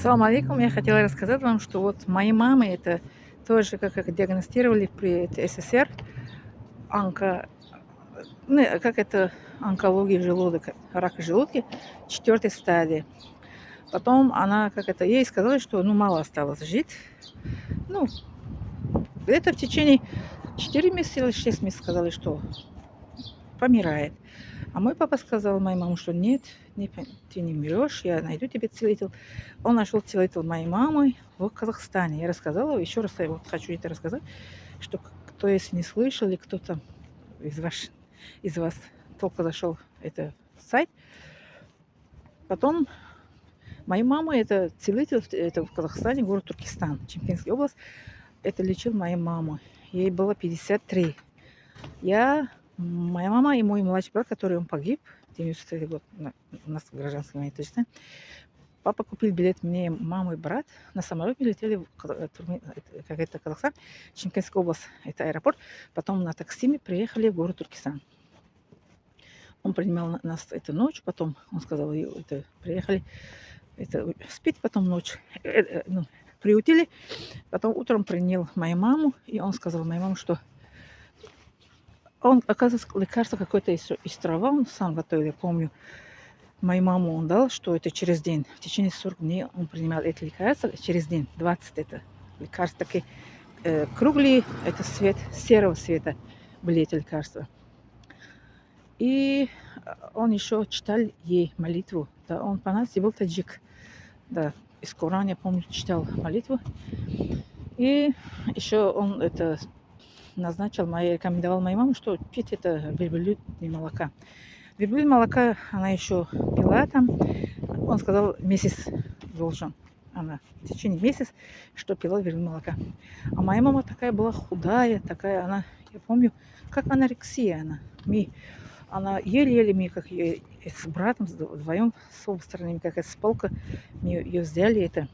Салам алейкум. Я хотела рассказать вам, что вот моей мамы это тоже как диагностировали при СССР онко, ну, как это онкология желудка, рак желудки 4 стадии. Потом она, как это, ей сказали, что ну мало осталось жить. Ну, это в течение 4 месяца или 6 месяцев сказали, что помирает. А мой папа сказал моей маме, что нет, ты не умрешь, я найду тебе целитель. Он нашел целитель моей мамы в Казахстане. Я рассказала, еще раз я вот хочу это рассказать, что кто если не слышал, или кто-то из вас только зашел это сайт, потом моя мама, это целитель, это в Казахстане, город Туркестан, Чемкенская область, это лечил моя мама. Ей было 53. Моя мама и мой младший брат, который он погиб, 93 год, у нас гражданский войны, точно. Папа купил билет мне, маму и брат. На самолете летели в как это, Казахстан, Чемкенская область, это аэропорт. Потом на такси мы приехали в город Туркестан. Он принимал нас эту ночь, потом он сказал, это, приехали, это, спит потом ночь, ну, приютили. Потом утром принял мою маму, и он сказал моей маме, что он, оказывается, лекарство какое-то из трава, он сам готовил, я помню. Моей маму он дал, что это через день. В течение 40 дней он принимал это лекарство, через день, 20 это лекарства такие круглые, это цвет, серого цвета были эти лекарства. И он еще читал ей молитву. Да, он по-нашему был таджик. Да, из Корана, я помню, читал молитву. И еще он это назначил, рекомендовал моей маме, что пить это верблюдное молока. Верблюдное молока она еще пила там. Он сказал, месяц должен. Она в течение месяца, что пила верблюдное молока. А моя мама такая была худая, такая она, я помню, как анорексия она. Она еле-еле мы, как ее с братом вдвоем с обеих сторон, как с полка, мы ее взяли, это,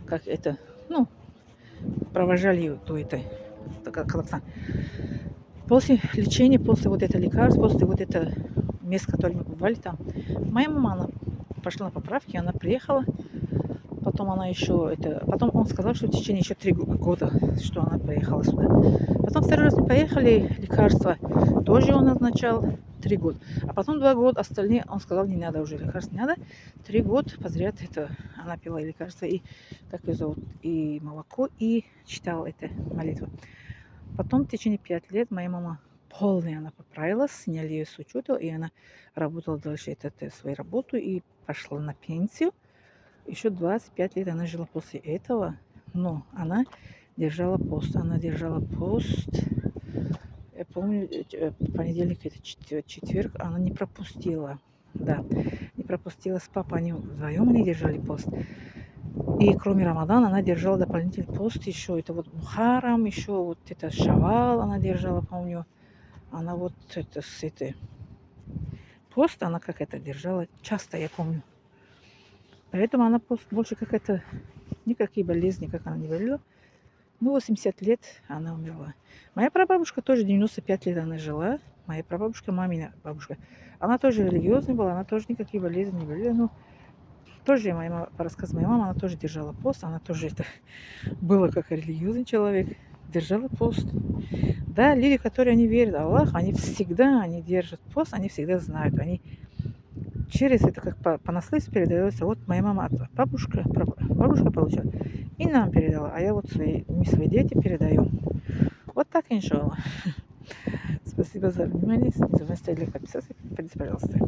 как это, ну, провожали ее до этой, Казахстан. После лечения, после вот этого лекарства, после вот этого места, которое мы побывали там, моя мама, она пошла на поправки, она приехала, потом она еще, это, потом он сказал, что в течение еще 3 года, что она поехала сюда. Потом второй раз мы поехали, лекарства тоже он назначал 3 года. А потом 2 года, остальные, он сказал, не надо уже лекарств, не надо. 3 года подряд это она пила и лекарства, и, как ее зовут, и молоко, и читала это молитву. Потом в течение 5 лет моя мама полная, она поправилась, сняли ее с учета, и она работала дальше свою работу и пошла на пенсию. Еще 25 лет она жила после этого, но она держала пост. Она держала пост, я помню, понедельник, это четверг, она не пропустила. Да, не пропустила с папой, они вдвоем они держали пост. И кроме Рамадана она держала дополнительный пост еще. Это вот Мухаррам, еще вот это Шавал она держала, помню. Она вот это с этой пост, она как это держала часто, я помню. Поэтому она пост больше как это, никакие болезни, как она не болела. Ну, 80 лет она умерла. Моя прабабушка тоже 95 лет она жила. Моя прабабушка, мамина бабушка. Она тоже религиозная была, она тоже никакие болезни не болела. Ну, тоже по рассказу моей мамы, она тоже держала пост, она тоже это была как религиозный человек, держала пост. Да, люди, которые они верят в Аллах, они всегда, они держат пост, они всегда знают, они через это как по наследству передается. Вот моя мама от бабушка получила и нам передала, а я вот мы свои дети передаем. Вот так, иншаллах. Спасибо за внимание. Не забывайте подписаться, пожалуйста.